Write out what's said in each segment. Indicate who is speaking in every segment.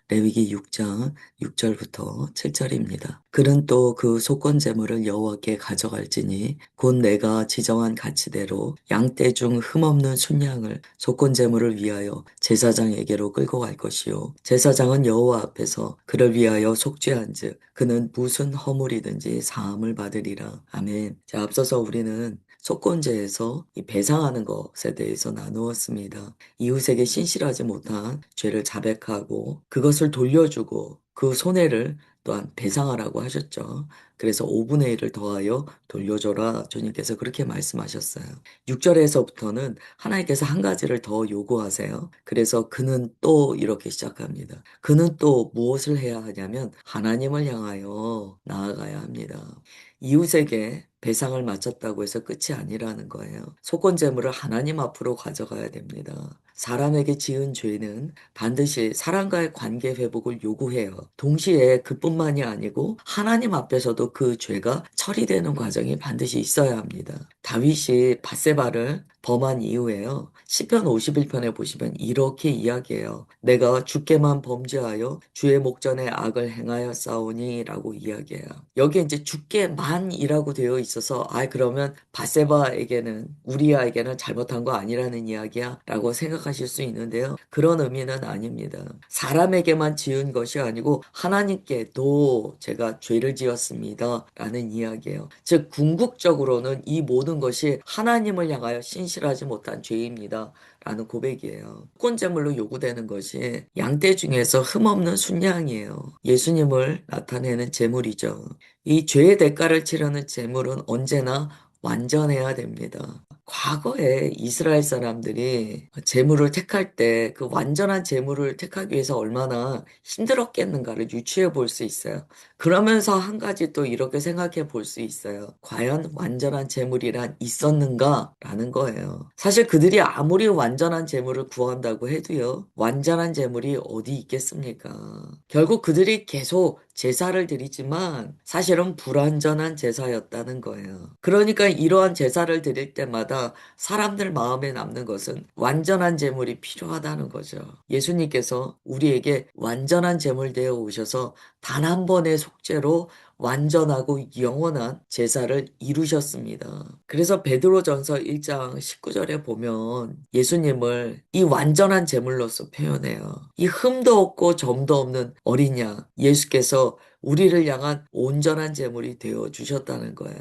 Speaker 1: 레위기 6장 6절부터 7절입니다. 그는 또 그 속건 제물을 여호와께 가져갈지니 곧 내가 지정한 가치대로 양떼 중 흠없는 순양을 속건 제물을 위하여 제사장에게로 끌고 갈 것이요 제사장은 여호와 앞에서 그를 위하여 속죄한즉 그는 무슨 허물이든지 사함을 받으리라. 아멘. 자, 앞서서 우리는 속건제에서 이 배상하는 것에 대해서 나누었습니다. 이웃에게 신실하지 못한 죄를 자백하고 그것을 돌려주고 그 손해를 또한 배상하라고 하셨죠. 그래서 5분의 1을 더하여 돌려줘라. 주님께서 그렇게 말씀하셨어요. 6절에서부터는 하나님께서 한 가지를 더 요구하세요. 그래서 그는 또 이렇게 시작합니다. 그는 또 무엇을 해야 하냐면 하나님을 향하여 나아가야 합니다. 이웃에게 배상을 마쳤다고 해서 끝이 아니라는 거예요. 속건 제물을 하나님 앞으로 가져가야 됩니다. 사람에게 지은 죄는 반드시 사람과의 관계 회복을 요구해요. 동시에 그뿐만이 아니고 하나님 앞에서도 그 죄가 처리되는 과정이 반드시 있어야 합니다. 다윗이 밧세바를 범한 이후에요. 시편 51편에 보시면 이렇게 이야기해요. 내가 주께만 범죄하여 주의 목전에 악을 행하였사오니 라고 이야기해요. 여기에 이제 주께만이라고 되어 있어서 그러면 밧세바에게는 우리아에게는 잘못한 거 아니라는 이야기야 라고 생각하실 수 있는데요. 그런 의미는 아닙니다. 사람에게만 지은 것이 아니고 하나님께도 제가 죄를 지었습니다 라는 이야기예요. 즉 궁극적으로는 이 모든 것이 하나님을 향하여 신실하지 못한 죄입니다 라는 고백이에요. 속건제물로 요구되는 것이 양떼 중에서 흠없는 순양이에요. 예수님을 나타내는 제물이죠. 이 죄의 대가를 치르는 제물은 언제나 완전해야 됩니다. 과거에 이스라엘 사람들이 제물을 택할 때 그 완전한 제물을 택하기 위해서 얼마나 힘들었겠는가를 유추해 볼 수 있어요. 그러면서 한 가지 또 이렇게 생각해 볼 수 있어요. 과연 완전한 제물이란 있었는가? 라는 거예요. 사실 그들이 아무리 완전한 제물을 구한다고 해도요, 완전한 제물이 어디 있겠습니까? 결국 그들이 계속 제사를 드리지만 사실은 불완전한 제사였다는 거예요. 그러니까 이러한 제사를 드릴 때마다 사람들 마음에 남는 것은 완전한 제물이 필요하다는 거죠. 예수님께서 우리에게 완전한 제물 되어 오셔서 단 한 번의 속죄로 완전하고 영원한 제사를 이루셨습니다. 그래서 베드로전서 1장 19절에 보면 예수님을 이 완전한 제물로서 표현해요. 이 흠도 없고 점도 없는 어린 양 예수께서 우리를 향한 온전한 제물이 되어 주셨다는 거예요.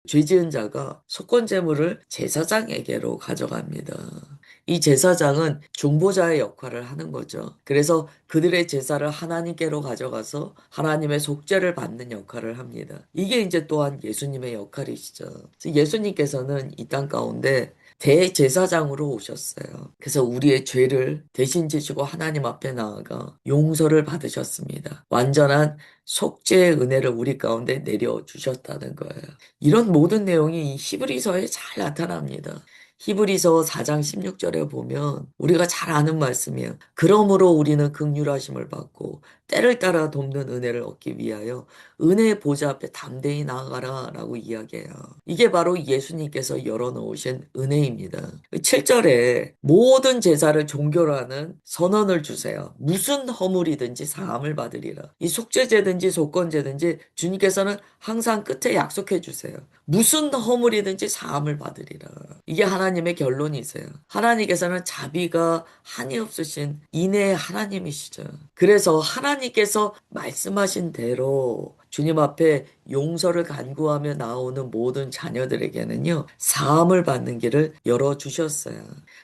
Speaker 1: 죄 지은 자가 속건 제물을 제사장에게로 가져갑니다. 이 제사장은 중보자의 역할을 하는 거죠. 그래서 그들의 제사를 하나님께로 가져가서 하나님의 속죄를 받는 역할을 합니다. 이게 이제 또한 예수님의 역할이시죠. 예수님께서는 이 땅 가운데 대제사장으로 오셨어요. 그래서 우리의 죄를 대신 지시고 하나님 앞에 나아가 용서를 받으셨습니다. 완전한 속죄의 은혜를 우리 가운데 내려주셨다는 거예요. 이런 모든 내용이 이 히브리서에 잘 나타납니다. 히브리서 4장 16절에 보면 우리가 잘 아는 말씀이에요. 그러므로 우리는 긍휼하심을 받고 때를 따라 돕는 은혜를 얻기 위하여 은혜의 보좌 앞에 담대히 나아가라 라고 이야기해요. 이게 바로 예수님께서 열어놓으신 은혜입니다. 7절에 모든 제사를 종교로 하는 선언을 주세요. 무슨 허물이든지 사함을 받으리라. 이 속죄제든지 속건제든지 주님께서는 항상 끝에 약속해 주세요. 무슨 허물이든지 사함을 받으리라. 이게 하나님의 결론이세요. 하나님께서는 자비가 한이 없으신 인애의 하나님이시죠. 그래서 하나님께서 말씀하신 대로 주님 앞에 용서를 간구하며 나오는 모든 자녀들에게는요, 사함을 받는 길을 열어주셨어요.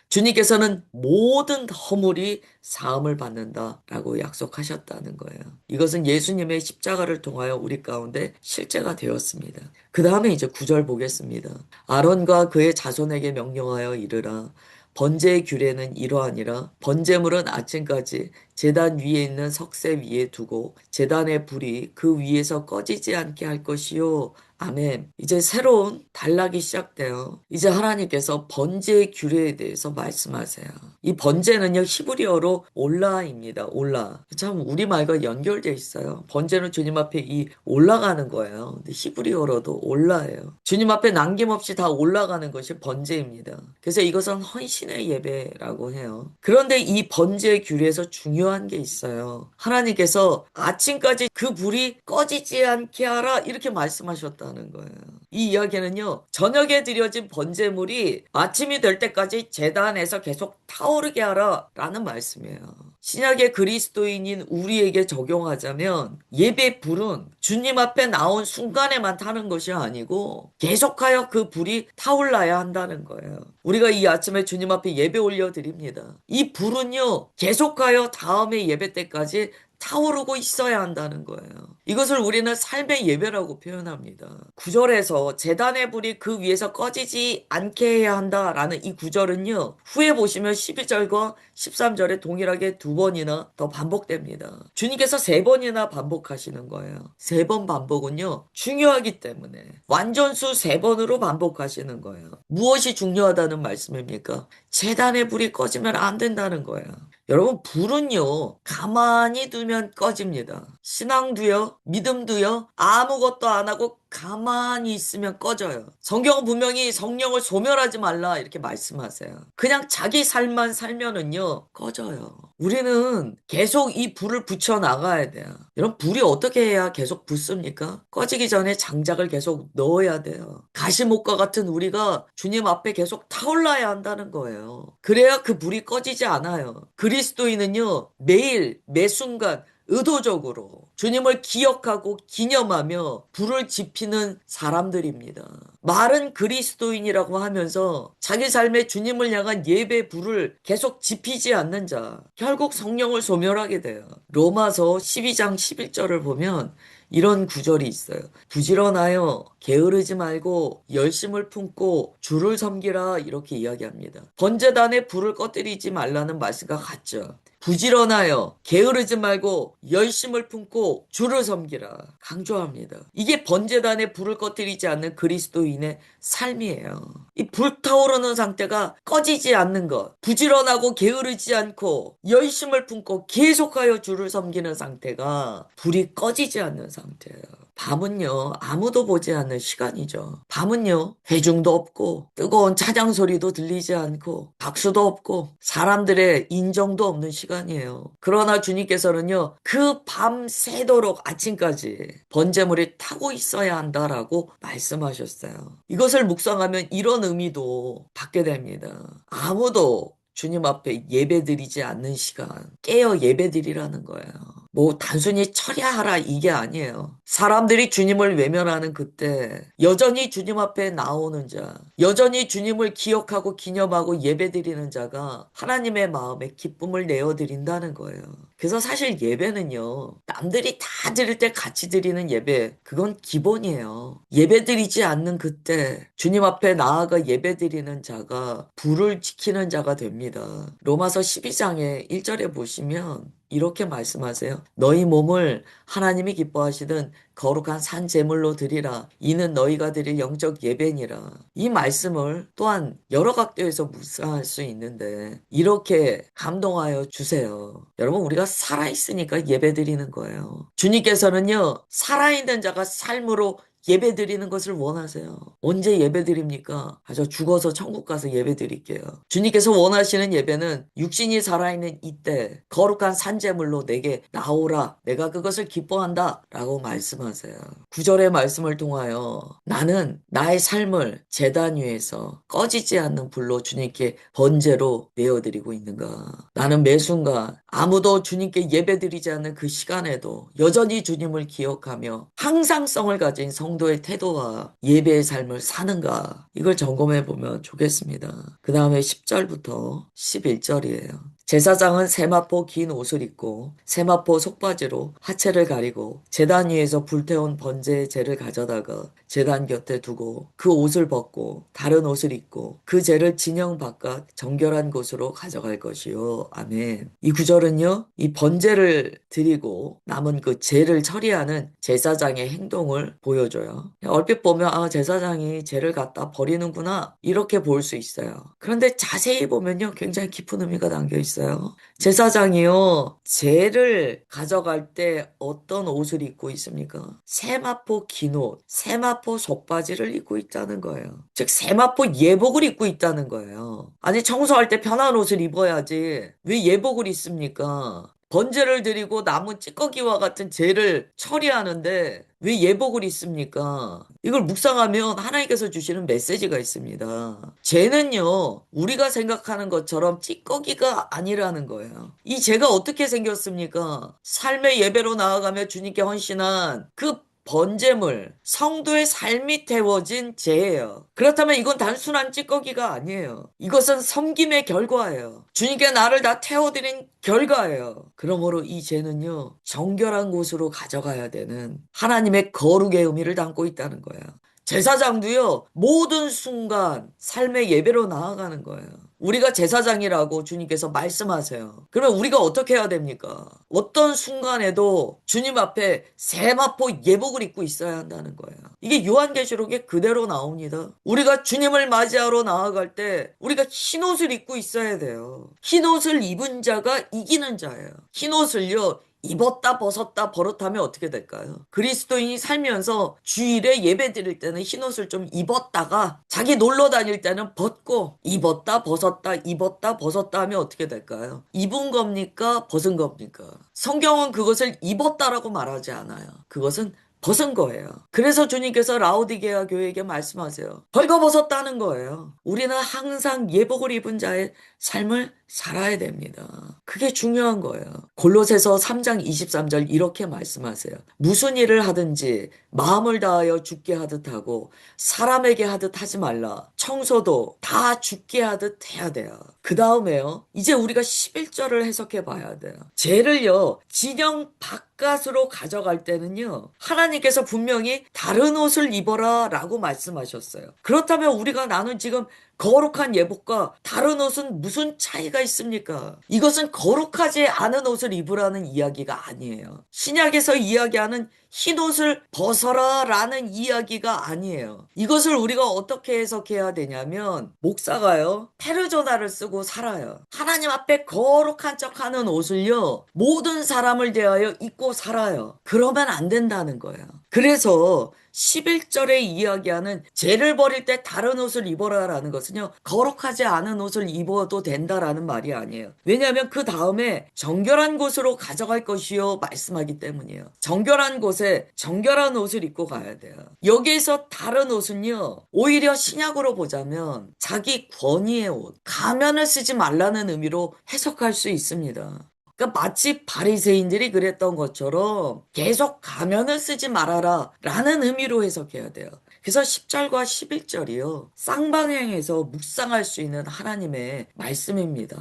Speaker 1: 주님께서는 모든 허물이 사함을 받는다라고 약속하셨다는 거예요. 이것은 예수님의 십자가를 통하여 우리 가운데 실제가 되었습니다. 그 다음에 이제 9절 보겠습니다. 아론과 그의 자손에게 명령하여 이르라. 번제의 규례는 이러하니라. 번제물은 아침까지 제단 위에 있는 석쇠 위에 두고 제단의 불이 그 위에서 꺼지지 않게 할 것이요. 아멘. 이제 새로운 단락이 시작돼요. 이제 하나님께서 번제의 규례에 대해서 말씀하세요. 이 번제는요, 히브리어로 올라입니다. 올라. 참 우리말과 연결돼 있어요. 번제는 주님 앞에 이 올라가는 거예요. 근데 히브리어로도 올라예요. 주님 앞에 남김없이 다 올라가는 것이 번제입니다. 그래서 이것은 헌신의 예배라고 해요. 그런데 이 번제의 규례에서 중요한 중요한 게 있어요. 하나님께서 아침까지 그 불이 꺼지지 않게 하라 이렇게 말씀하셨다는 거예요. 이 이야기는요, 저녁에 드려진 번제물이 아침이 될 때까지 제단에서 계속 타오르게 하라 라는 말씀이에요. 신약의 그리스도인인 우리에게 적용하자면 예배 불은 주님 앞에 나온 순간에만 타는 것이 아니고 계속하여 그 불이 타올라야 한다는 거예요. 우리가 이 아침에 주님 앞에 예배 올려드립니다. 이 불은요, 계속하여 다음의 예배 때까지 타오르고 있어야 한다는 거예요. 이것을 우리는 삶의 예배라고 표현합니다. 9절에서 제단의 불이 그 위에서 꺼지지 않게 해야 한다라는 이 구절은요, 후에 보시면 12절과 13절에 동일하게 두 번이나 더 반복됩니다. 주님께서 세 번이나 반복하시는 거예요. 세 번 반복은요, 중요하기 때문에 완전수 세 번으로 반복하시는 거예요. 무엇이 중요하다는 말씀입니까? 제단의 불이 꺼지면 안 된다는 거예요. 여러분, 불은요, 가만히 두면 꺼집니다. 신앙도요, 믿음도요, 아무것도 안 하고 가만히 있으면 꺼져요. 성경은 분명히 성령을 소멸하지 말라 이렇게 말씀하세요. 그냥 자기 삶만 살면은요, 꺼져요. 우리는 계속 이 불을 붙여 나가야 돼요. 이런 불이 어떻게 해야 계속 붙습니까? 꺼지기 전에 장작을 계속 넣어야 돼요. 가시목과 같은 우리가 주님 앞에 계속 타올라야 한다는 거예요. 그래야 그 불이 꺼지지 않아요. 그리스도인은요, 매일, 매 순간, 의도적으로 주님을 기억하고 기념하며 불을 지피는 사람들입니다. 말은 그리스도인이라고 하면서 자기 삶에 주님을 향한 예배 불을 계속 지피지 않는 자, 결국 성령을 소멸하게 돼요. 로마서 12장 11절을 보면 이런 구절이 있어요. 부지런하여 게으르지 말고 열심을 품고 주를 섬기라 이렇게 이야기합니다. 번제단에 불을 꺼뜨리지 말라는 말씀과 같죠. 부지런하여 게으르지 말고 열심을 품고 주를 섬기라 강조합니다. 이게 번제단에 불을 꺼뜨리지 않는 그리스도인의 삶이에요. 이 불타오르는 상태가 꺼지지 않는 것, 부지런하고 게으르지 않고 열심을 품고 계속하여 주를 섬기는 상태가 불이 꺼지지 않는 상태예요. 밤은요, 아무도 보지 않는 시간이죠. 밤은요, 회중도 없고, 뜨거운 차장 소리도 들리지 않고, 박수도 없고, 사람들의 인정도 없는 시간이에요. 그러나 주님께서는요, 그 밤 새도록 아침까지 번제물이 타고 있어야 한다라고 말씀하셨어요. 이것을 묵상하면 이런 의미도 받게 됩니다. 아무도 주님 앞에 예배드리지 않는 시간, 깨어 예배드리라는 거예요. 뭐 단순히 처리하라 이게 아니에요. 사람들이 주님을 외면하는 그때 여전히 주님 앞에 나오는 자, 여전히 주님을 기억하고 기념하고 예배드리는 자가 하나님의 마음에 기쁨을 내어드린다는 거예요. 그래서 사실 예배는요, 남들이 다 드릴 때 같이 드리는 예배, 그건 기본이에요. 예배드리지 않는 그때 주님 앞에 나아가 예배드리는 자가 불을 지키는 자가 됩니다. 로마서 12장에 1절에 보시면 이렇게 말씀하세요. 너희 몸을 하나님이 기뻐하시는 거룩한 산 제물로 드리라. 이는 너희가 드릴 영적 예배니라. 이 말씀을 또한 여러 각도에서 묵상할 수 있는데 이렇게 감동하여 주세요. 여러분, 우리가 살아있으니까 예배 드리는 거예요. 주님께서는요, 살아있는 자가 삶으로 예배 드리는 것을 원하세요. 언제 예배 드립니까? 저 죽어서 천국 가서 예배 드릴게요. 주님께서 원하시는 예배는 육신이 살아있는 이때 거룩한 산제물로 내게 나오라. 내가 그것을 기뻐한다. 라고 말씀하세요. 9절의 말씀을 통하여 나는 나의 삶을 제단 위에서 꺼지지 않는 불로 주님께 번제로 내어드리고 있는가. 나는 매 순간 아무도 주님께 예배드리지 않는 그 시간에도 여전히 주님을 기억하며 항상성을 가진 성도의 태도와 예배의 삶을 사는가, 이걸 점검해 보면 좋겠습니다. 그 다음에 10절부터 11절이에요. 제사장은 세마포 긴 옷을 입고 세마포 속바지로 하체를 가리고 제단 위에서 불태운 번제의 재를 가져다가 제단 곁에 두고 그 옷을 벗고 다른 옷을 입고 그 재를 진영 바깥 정결한 곳으로 가져갈 것이요. 아멘. 이 구절은요, 이 번제를 드리고 남은 그 재를 처리하는 제사장의 행동을 보여줘요. 얼핏 보면 제사장이 재를 갖다 버리는구나 이렇게 볼 수 있어요. 그런데 자세히 보면요, 굉장히 깊은 의미가 담겨 있어요. 제사장이요, 재를 가져갈 때 어떤 옷을 입고 있습니까? 세마포 긴 옷, 세마포 속바지를 입고 있다는 거예요. 즉 세마포 예복을 입고 있다는 거예요. 아니, 청소할 때 편한 옷을 입어야지 왜 예복을 입습니까? 번제를 드리고 남은 찌꺼기와 같은 죄를 처리하는데 왜 예복을 입습니까? 이걸 묵상하면 하나님께서 주시는 메시지가 있습니다. 죄는요, 우리가 생각하는 것처럼 찌꺼기가 아니라는 거예요. 이 죄가 어떻게 생겼습니까? 삶의 예배로 나아가며 주님께 헌신한 그 번제물, 성도의 삶이 태워진 죄예요. 그렇다면 이건 단순한 찌꺼기가 아니에요. 이것은 섬김의 결과예요. 주님께 나를 다 태워드린 결과예요. 그러므로 이 죄는요, 정결한 곳으로 가져가야 되는 하나님의 거룩의 의미를 담고 있다는 거예요. 제사장도요, 모든 순간 삶의 예배로 나아가는 거예요. 우리가 제사장이라고 주님께서 말씀하세요. 그러면 우리가 어떻게 해야 됩니까? 어떤 순간에도 주님 앞에 세마포 예복을 입고 있어야 한다는 거예요. 이게 요한계시록에 그대로 나옵니다. 우리가 주님을 맞이하러 나아갈 때 우리가 흰옷을 입고 있어야 돼요. 흰옷을 입은 자가 이기는 자예요. 흰옷을요, 입었다 벗었다 버릇하면 어떻게 될까요? 그리스도인이 살면서 주일에 예배 드릴 때는 흰옷을 좀 입었다가 자기 놀러 다닐 때는 벗고 입었다 벗었다 입었다 벗었다 하면 어떻게 될까요? 입은 겁니까? 벗은 겁니까? 성경은 그것을 입었다라고 말하지 않아요. 그것은 벗은 거예요. 그래서 주님께서 라오디게아 교회에게 말씀하세요. 벌거벗었다는 거예요. 우리는 항상 예복을 입은 자의 삶을 살아야 됩니다. 그게 중요한 거예요. 골로새서 3장 23절 이렇게 말씀하세요. 무슨 일을 하든지 마음을 다하여 죽게 하듯 하고 사람에게 하듯 하지 말라. 청소도 다 죽게 하듯 해야 돼요. 그 다음에요. 이제 우리가 11절을 해석해 봐야 돼요. 죄를요, 진영 바깥으로 가져갈 때는요, 하나님께서 분명히 다른 옷을 입어라 라고 말씀하셨어요. 그렇다면 우리가 나눈 지금 거룩한 예복과 다른 옷은 무슨 차이가 있습니까? 이것은 거룩하지 않은 옷을 입으라는 이야기가 아니에요. 신약에서 이야기하는 흰 옷을 벗어라 라는 이야기가 아니에요. 이것을 우리가 어떻게 해석해야 되냐면, 목사가요, 페르조나를 쓰고 살아요. 하나님 앞에 거룩한 척 하는 옷을요, 모든 사람을 대하여 입고 살아요. 그러면 안 된다는 거예요. 그래서 11절에 이야기하는 죄를 버릴 때 다른 옷을 입어라라는 것은요, 거룩하지 않은 옷을 입어도 된다라는 말이 아니에요. 왜냐하면 그 다음에 정결한 곳으로 가져갈 것이요 말씀하기 때문이에요. 정결한 곳에 정결한 옷을 입고 가야 돼요. 여기에서 다른 옷은요, 오히려 신약으로 보자면 자기 권위의 옷, 가면을 쓰지 말라는 의미로 해석할 수 있습니다. 그러니까 마치 바리새인들이 그랬던 것처럼 계속 가면을 쓰지 말아라 라는 의미로 해석해야 돼요. 그래서 10절과 11절이요. 쌍방향에서 묵상할 수 있는 하나님의 말씀입니다.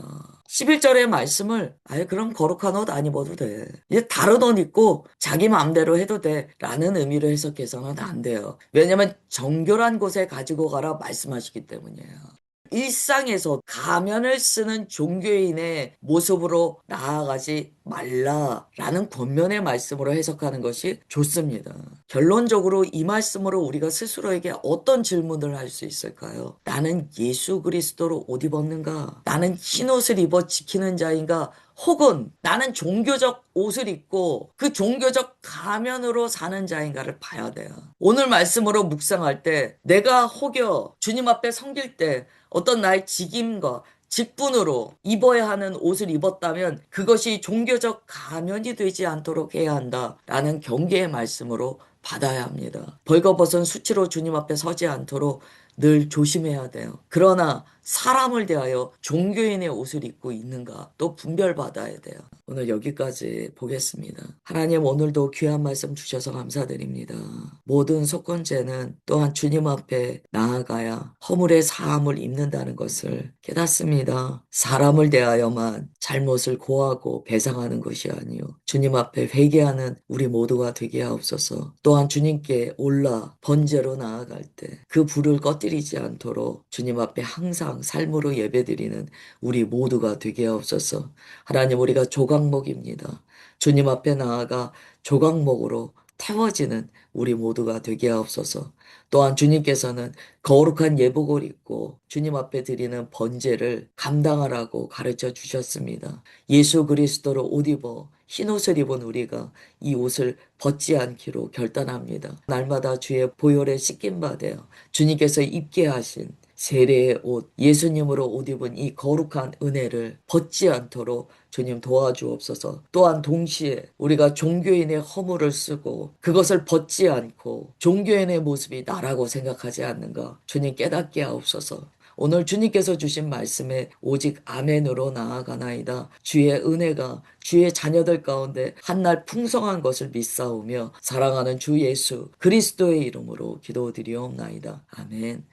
Speaker 1: 11절의 말씀을 아예 그럼 거룩한 옷 안 입어도 돼. 이제 다른 옷 입고 자기 마음대로 해도 돼 라는 의미로 해석해서는 안 돼요. 왜냐면 정결한 곳에 가지고 가라 말씀하시기 때문이에요. 일상에서 가면을 쓰는 종교인의 모습으로 나아가지 말라라는 권면의 말씀으로 해석하는 것이 좋습니다. 결론적으로 이 말씀으로 우리가 스스로에게 어떤 질문을 할 수 있을까요? 나는 예수 그리스도로 옷 입었는가? 나는 흰 옷을 입어 지키는 자인가? 혹은 나는 종교적 옷을 입고 그 종교적 가면으로 사는 자인가를 봐야 돼요. 오늘 말씀으로 묵상할 때 내가 혹여 주님 앞에 섬길 때 어떤 나의 직임과 직분으로 입어야 하는 옷을 입었다면 그것이 종교적 가면이 되지 않도록 해야 한다라는 경계의 말씀으로 받아야 합니다. 벌거벗은 수치로 주님 앞에 서지 않도록 늘 조심해야 돼요. 그러나 사람을 대하여 종교인의 옷을 입고 있는가 또 분별받아야 돼요. 오늘 여기까지 보겠습니다. 하나님 오늘도 귀한 말씀 주셔서 감사드립니다. 모든 속건죄는 또한 주님 앞에 나아가야 허물의 사함을 입는다는 것을 깨닫습니다. 사람을 대하여만 잘못을 고하고 배상하는 것이 아니요 주님 앞에 회개하는 우리 모두가 되게 하옵소서. 또한 주님께 올라 번제로 나아갈 때 그 불을 꺼뜨리지 않도록 주님 앞에 항상 삶으로 예배드리는 우리 모두가 되게 하옵소서. 하나님 우리가 조각목입니다. 주님 앞에 나아가 조각목으로 태워지는 우리 모두가 되게 하옵소서. 또한 주님께서는 거룩한 예복을 입고 주님 앞에 드리는 번제를 감당하라고 가르쳐 주셨습니다. 예수 그리스도로 옷 입어 흰 옷을 입은 우리가 이 옷을 벗지 않기로 결단합니다. 날마다 주의 보혈에 씻김 받아요. 주님께서 입게 하신 세례의 옷, 예수님으로 옷 입은 이 거룩한 은혜를 벗지 않도록 주님 도와주옵소서. 또한 동시에 우리가 종교인의 허물을 쓰고 그것을 벗지 않고 종교인의 모습이 나라고 생각하지 않는가 주님 깨닫게 하옵소서. 오늘 주님께서 주신 말씀에 오직 아멘으로 나아가나이다. 주의 은혜가 주의 자녀들 가운데 한날 풍성한 것을 믿사오며 사랑하는 주 예수 그리스도의 이름으로 기도드리옵나이다. 아멘.